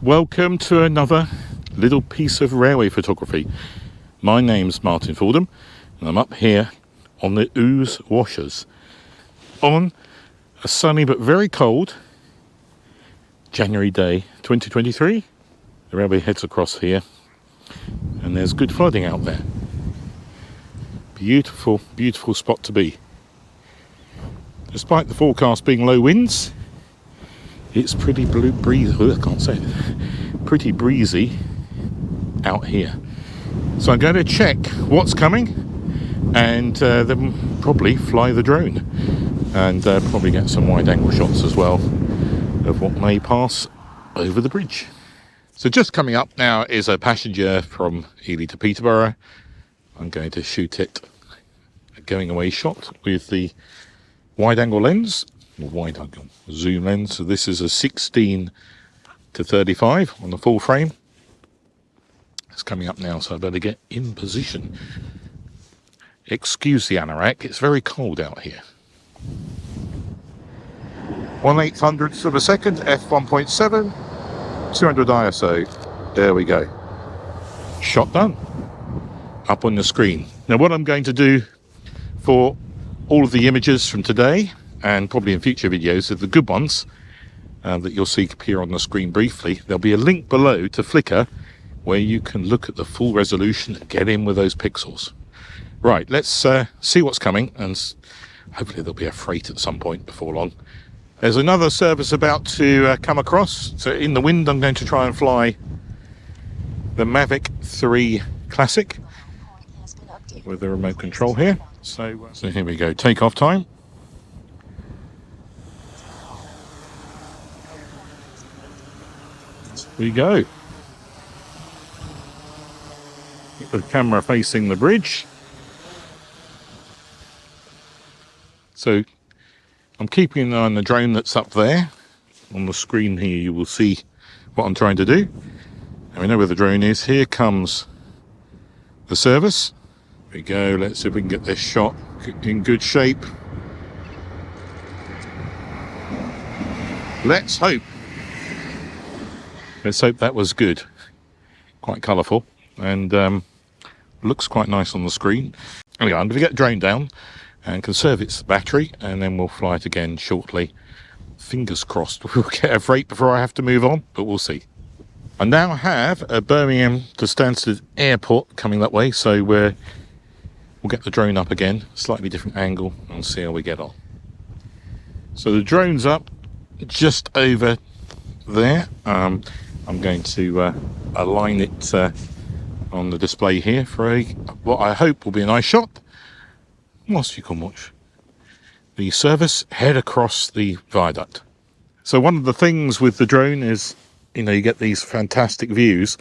Welcome to another little piece of railway photography. My name's Martyn Fordham and I'm up here on the Ouse Washes on a sunny but very cold January day 2023. The railway heads across here and there's good flooding out there. Beautiful, beautiful spot to be. Despite the forecast being low winds, it's pretty pretty breezy out here. So I'm going to check what's coming and then probably fly the drone and probably get some wide angle shots as well of what may pass over the bridge. So just coming up now is a passenger from Ely to Peterborough. I'm going to shoot it a going away shot with the wide angle lens, or wide angle zoom lens. So this is a 16 to 35 on the full frame. It's coming up now, so I better get in position. Excuse the anorak, it's very cold out here. 1/800ths of a second, f1.7, 200 ISO. There we go. Shot done. Up on the screen. Now what I'm going to do for all of the images from today, and probably in future videos, are the good ones that you'll see appear on the screen briefly. There'll be a link below to Flickr where you can look at the full resolution and get in with those pixels. Right, let's see what's coming, and hopefully there'll be a freight at some point before long. There's another service about to come across. So in the wind I'm going to try and fly the Mavic 3 Classic with the remote control here. So here we go, takeoff time. We go. Keep the camera facing the bridge. So I'm keeping an eye on the drone that's up there. On the screen here you will see what I'm trying to do. And we know where the drone is. Here comes the service. Here we go, let's see if we can get this shot in good shape. Let's hope that was good. Quite colourful and looks quite nice on the screen. Anyway, I'm going to get the drone down and conserve its battery, and then we'll fly it again shortly. Fingers crossed we'll get a freight before I have to move on, but we'll see. I now have a Birmingham to Stansted Airport coming that way, so we'll get the drone up again, slightly different angle, and see how we get on. So the drone's up just over there. I'm going to align it on the display here for what I hope will be a nice shot, whilst you can watch the service head across the viaduct. So one of the things with the drone is, you know, you get these fantastic views,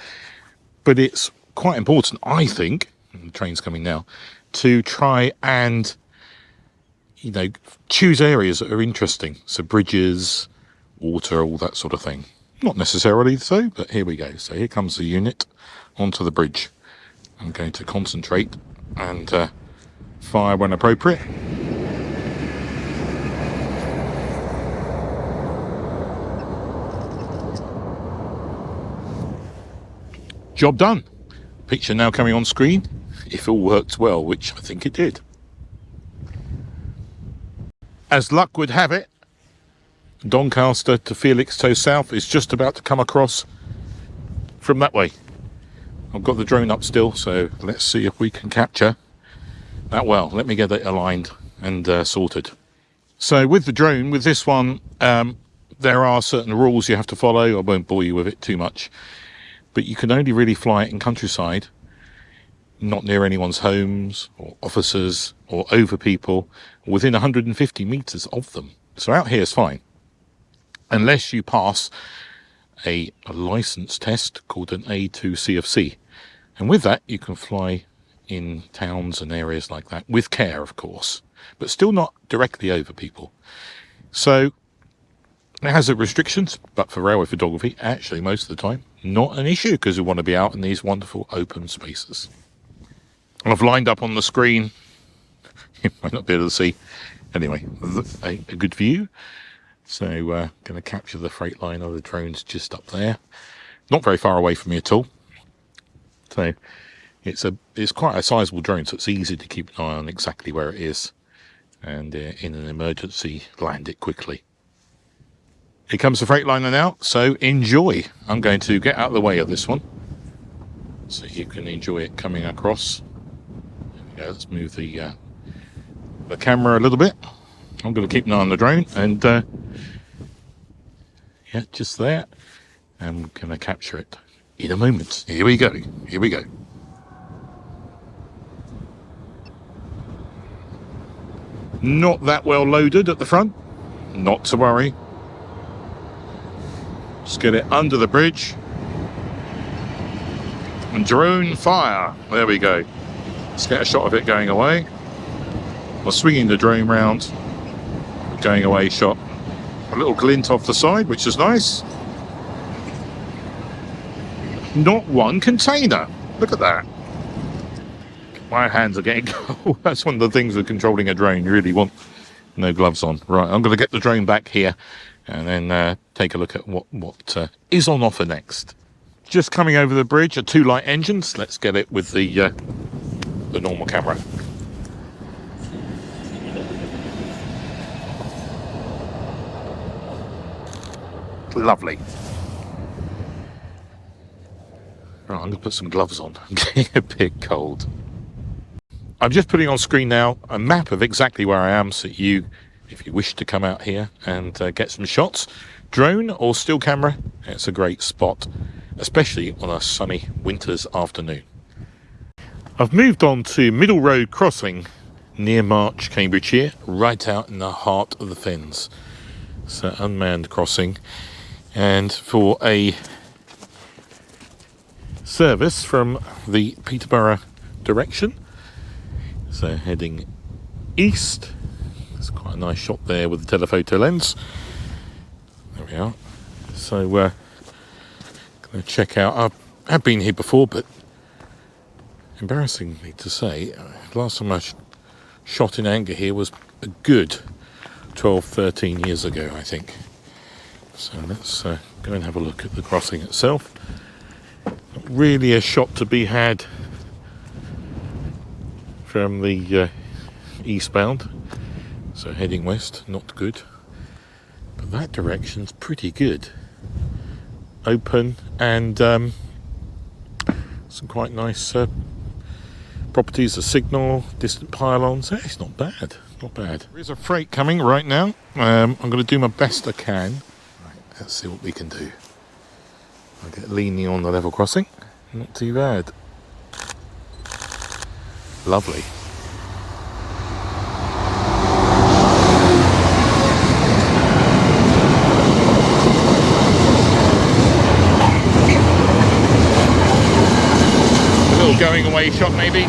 but it's quite important, I think, and the train's coming now, to try and, you know, choose areas that are interesting. So bridges, water, all that sort of thing. Not necessarily so, but here we go. So here comes the unit onto the bridge. I'm going to concentrate and fire when appropriate. Job done. Picture now coming on screen, if all worked well, which I think it did. As luck would have it, Doncaster to Felixstowe South is just about to come across from that way. I've got the drone up still, so let's see if we can capture that well. Let me get it aligned and sorted. So with the drone, with this one, there are certain rules you have to follow. I won't bore you with it too much, but you can only really fly it in countryside, not near anyone's homes or offices or over people, within 150 meters of them. So out here is fine, unless you pass a license test called an A2 CFC. And with that, you can fly in towns and areas like that, with care, of course, but still not directly over people. So it has the restrictions, but for railway photography, actually, most of the time, not an issue, because we want to be out in these wonderful open spaces. I've lined up on the screen, you might not be able to see, anyway, a good view. So going to capture the freight line of the drones just up there. not very far away from me at all. So it's quite a sizable drone, so it's easy to keep an eye on exactly where it is, and in an emergency land it quickly. Here comes the Freightliner now, so enjoy. I'm going to get out of the way of this one so you can enjoy it coming across. Yeah, let's move the camera a little bit. I'm going to keep an eye on the drone, and yeah, just there. I'm going to capture it in a moment. Here we go. Here we go. Not that well loaded at the front. Not to worry. Just get it under the bridge. And drone fire. There we go. Let's get a shot of it going away. We're swinging the drone round. Going away shot. A little glint off the side, which is nice. Not one container. Look at that. My hands are getting cold. That's one of the things with controlling a drone. You really want no gloves on. Right, I'm going to get the drone back here and then take a look at what is on offer next. Just coming over the bridge are 2 light engines. Let's get it with the normal camera. Lovely. Right, I'm going to put some gloves on. I'm getting a bit cold. I'm just putting on screen now a map of exactly where I am, so you, if you wish to come out here and get some shots, drone or still camera, it's a great spot, especially on a sunny winter's afternoon. I've moved on to Middle Road Crossing near March, Cambridgeshire, right out in the heart of the Fens. It's an unmanned crossing, and for a service from the Peterborough direction. So heading east. It's quite a nice shot there with the telephoto lens. There we are. So going to check out. I've been here before, but embarrassingly to say, last time I shot in anger here was a good 12-13 years ago, I think. So let's go and have a look at the crossing itself. Not really a shot to be had from the eastbound, so heading west, not good, but that direction's pretty good. Open and some quite nice properties, a signal, distant pylons. It's not bad, not bad. There is a freight coming right now. I'm going to do my best I can. Right, let's see what we can do. I'll get leaning on the level crossing. Not too bad. Lovely. A little going away shot maybe.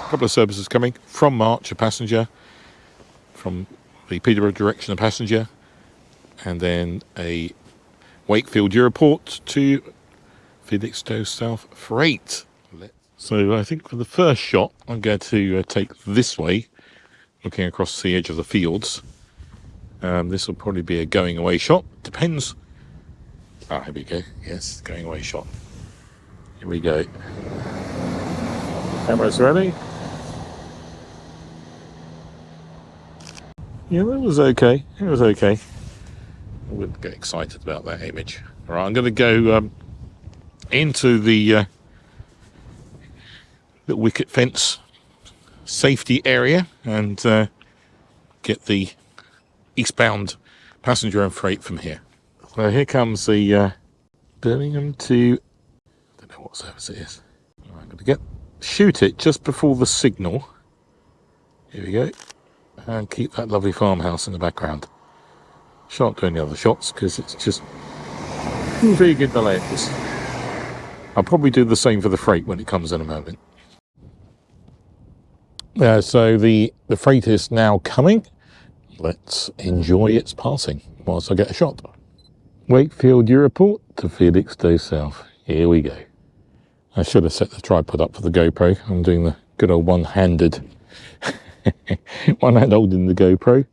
Couple of services coming from March, a passenger, from the Peterborough direction, a passenger, and then a Wakefield Europort to Felixstowe South Freight. So I think for the first shot, I'm going to take this way, looking across the edge of the fields. This will probably be a going away shot. Depends. Ah, here we go. Yes, going away shot. Here we go. Camera's ready. Yeah, that was okay. It was okay. I wouldn't get excited about that image. All right, I'm going to go into the little wicket fence safety area and get the eastbound passenger and freight from here. So here comes the Birmingham to, I don't know what service it is. All right, I'm going to shoot it just before the signal. Here we go. And keep that lovely farmhouse in the background. Shan't do any other shots because it's just very good to let this. I'll probably do the same for the freight when it comes in a moment. So the freight is now coming. Let's enjoy its passing whilst I get a shot. Wakefield Europort to Felixstowe South. Here we go. I should have set the tripod up for the GoPro. I'm doing the good old one-handed. One hand holding the GoPro,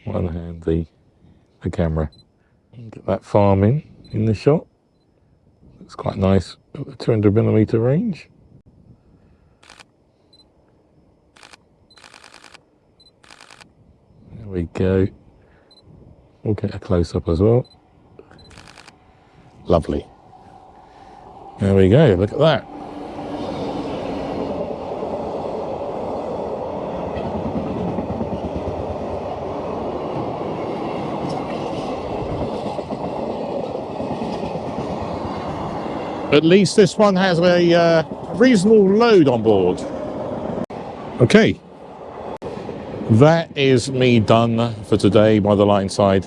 one hand the camera. Get that farm in the shot. It's quite nice at the 200mm range. There we go. We'll get a close-up as well. Lovely. There we go, look at that. At least this one has a reasonable load on board. Okay, that is me done for today by the line side.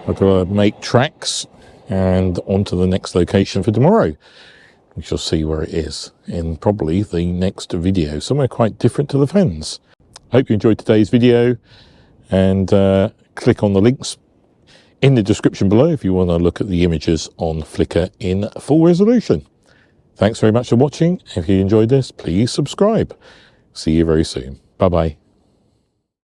I've got to make tracks and on to the next location for tomorrow. We shall see where it is in probably the next video, somewhere quite different to the Fens. Hope you enjoyed today's video, and click on the links in the description below if you want to look at the images on Flickr in full resolution. Thanks very much for watching. If you enjoyed this, please subscribe. See you very soon. Bye bye.